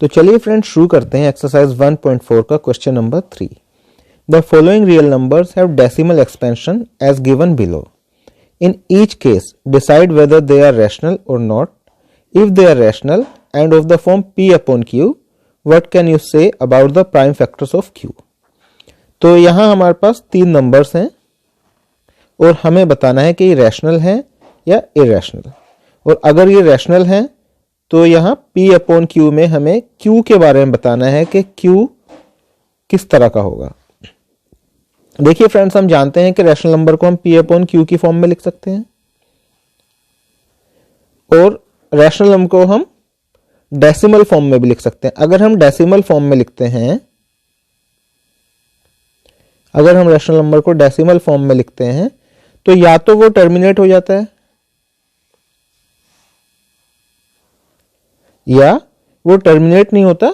तो चलिए फ्रेंड्स शुरू करते हैं एक्सरसाइज 1.4 का question number 3। The following real numbers have decimal expansion as given below. In each case decide whether they are rational or not. If they are rational and of the form p upon q, what can you say about the prime factors of q। तो यहां हमारे पास 3 numbers हैं और हमें बताना है कि ये रैशनल है या इरैशनल। और अगर ये रैशनल है तो यहाँ p अपॉन क्यू में हमें q के बारे में बताना है कि q किस तरह का होगा। देखिए फ्रेंड्स, हम जानते हैं कि रैशनल नंबर को हम p अपॉन क्यू की फॉर्म में लिख सकते हैं और रैशनल नंबर को हम डेसिमल फॉर्म में भी लिख सकते हैं। अगर हम डेसिमल फॉर्म में लिखते हैं, अगर हम रैशनल नंबर को डेसिमल फॉर्म में लिखते हैं तो या तो वो टर्मिनेट हो जाता है या वो टर्मिनेट नहीं होता,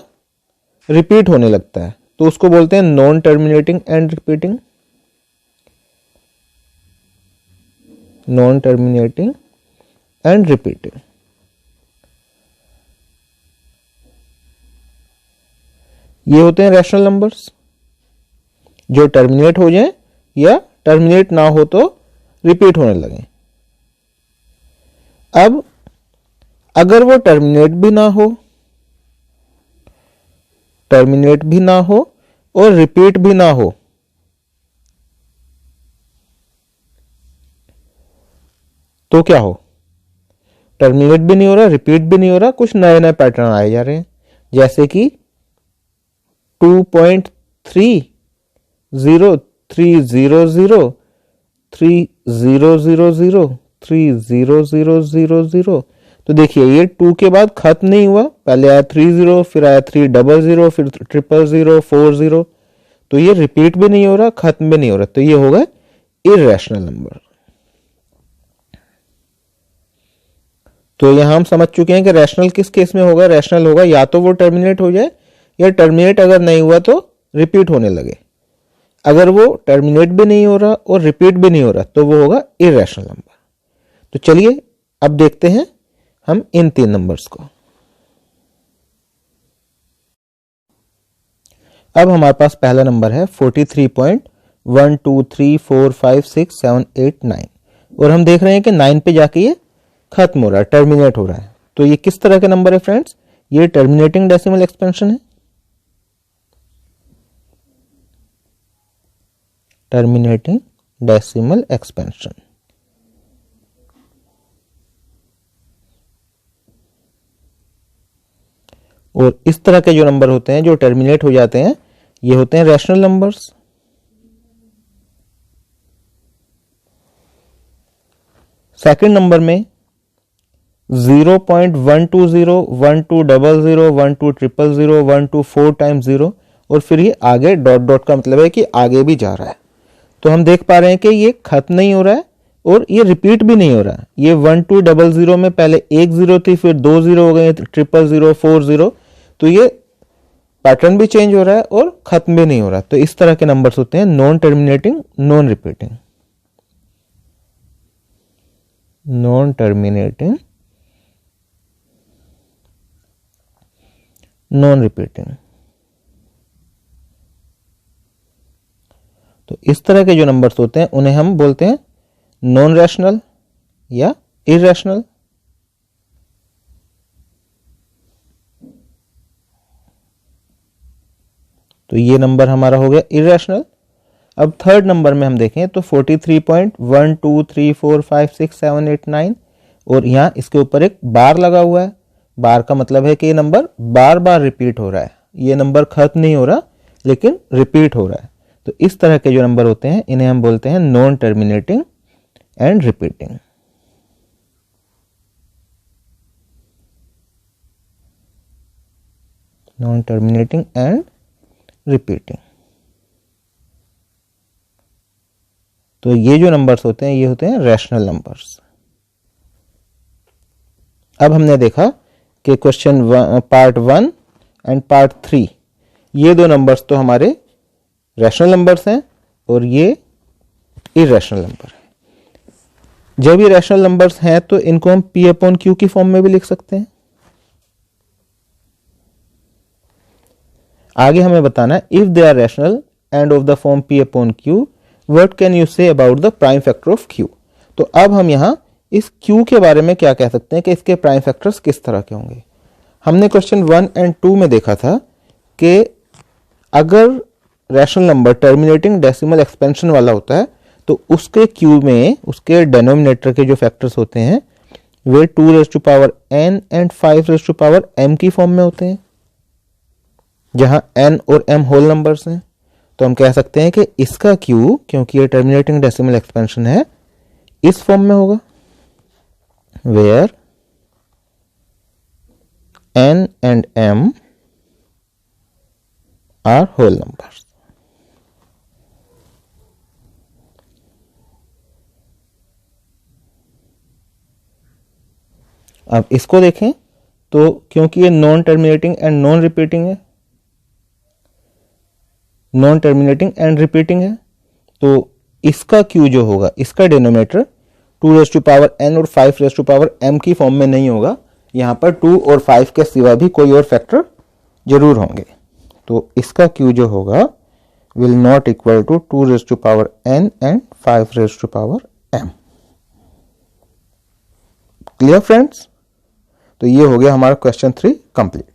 रिपीट होने लगता है। तो उसको बोलते हैं non terminating and repeating, non terminating and repeating. ये होते हैं रैशनल नंबर्स जो टर्मिनेट हो जाएं या टर्मिनेट ना हो तो रिपीट होने लगे। अब अगर वो टर्मिनेट भी ना हो, टर्मिनेट भी ना हो और रिपीट भी ना हो, तो क्या हो? टर्मिनेट भी नहीं हो रहा, रिपीट भी नहीं हो रहा, कुछ नए नए पैटर्न आए जा रहे हैं, जैसे कि 2.30300300 3000 तो देखिए ये 2 के बाद खत्म नहीं हुआ, पहले आया 30, फिर आया 300, फिर 000, 40। तो ये रिपीट भी नहीं हो रहा, खत्म भी नहीं हो रहा, तो ये होगा इरैशनल नंबर। तो यहां हम समझ चुके हैं कि रैशनल किस केस में होगा। रैशनल होगा या तो वो टर्मिनेट हो जाए या टर्मिनेट अगर नहीं हुआ तो रिपीट होने लगे। अगर वो टर्मिनेट भी नहीं हो रहा और रिपीट भी नहीं हो रहा तो वो होगा इरैशनल नंबर। तो चलिए अब देखते हैं हम इन 3 नंबर्स को। अब हमारे पास पहला नंबर है 43.123456789 और हम देख रहे हैं कि 9 पे जाके ये खत्म हो रहा है, टर्मिनेट हो रहा है। तो ये किस तरह के नंबर है फ्रेंड्स? ये टर्मिनेटिंग डेसिमल एक्सपेंशन है, टर्मिनेटिंग डेसिमल एक्सपेंशन। और इस तरह के जो नंबर होते हैं जो टर्मिनेट हो जाते हैं ये होते हैं रैशनल नंबर्स। सेकंड नंबर में 0.120 1200 12000 124 टाइम्स 0 और फिर ये आगे डॉट डॉट का मतलब है कि आगे भी जा रहा है। तो हम देख पा रहे हैं कि ये खत्म नहीं हो रहा है और ये रिपीट भी नहीं हो रहा है। ये 1200 में पहले 1 0 थी, फिर 2 0 हो गए, 000 40। तो ये पैटर्न भी चेंज हो रहा है और खत्म भी नहीं हो रहा। तो इस तरह के नंबर्स होते हैं non terminating non repeating, non terminating non repeating. तो इस तरह के जो नंबर्स होते हैं उन्हें हम बोलते हैं नॉन रैशनल या इरैशनल। तो ये नंबर हमारा हो गया इरैशनल। अब थर्ड नंबर में हम देखें तो 43.123456789 और यहां इसके ऊपर एक बार लगा हुआ है। बार का मतलब है कि ये नंबर बार बार रिपीट हो रहा है, ये नंबर खत्म नहीं हो रहा लेकिन रिपीट हो रहा है। तो इस तरह के जो नंबर होते हैं इन्हें हम बोलते हैं non terminating and repeating. Non terminating and repeating. तो ये जो नंबर्स होते हैं ये होते हैं रैशनल नंबर्स। अब हमने देखा कि क्वेश्चन पार्ट 1 एंड पार्ट 3 ये 2 नंबर्स तो हमारे रैशनल नंबर्स हैं और ये इरैशनल नंबर है। जब ये रैशनल नंबर्स हैं तो इनको हम p अपॉन q की फॉर्म में भी लिख सकते हैं। आगे हमें बताना है if they are rational and of the form p upon q what can you say about the prime factor of q। तो अब हम यहाँ इस q के बारे में क्या कह सकते हैं कि इसके प्राइम फैक्टर्स किस तरह के होंगे। हमने क्वेश्चन 1 एंड 2 में देखा था कि अगर rational number terminating decimal expansion वाला होता है तो उसके q में उसके डेनोमिनेटर के जो फैक्टर्स होते हैं वे 2 raise to power n and 5 raise to power m की फॉर्म में होते हैं, जहां n और m होल नंबर्स हैं। तो हम कह सकते हैं कि इसका q, क्योंकि ये टर्मिनेटिंग डेसिमल एक्सपेंशन है, इस फॉर्म में होगा where n and m are whole numbers. अब इसको देखें तो क्योंकि ये non terminating and non repeating है, नॉन टर्मिनेटिंग एंड रिपीटिंग है, तो इसका q जो होगा, इसका denominator 2 raise to power n और 5 रेज़ टू पावर m की फॉर्म में नहीं होगा। यहां पर 2 और 5 के सिवा भी कोई और फैक्टर जरूर होंगे। तो इसका q जो होगा will not equal to 2 raise to power n and 5 raise to power m। Clear friends? तो ये हो गया हमारा क्वेश्चन 3 कंप्लीट।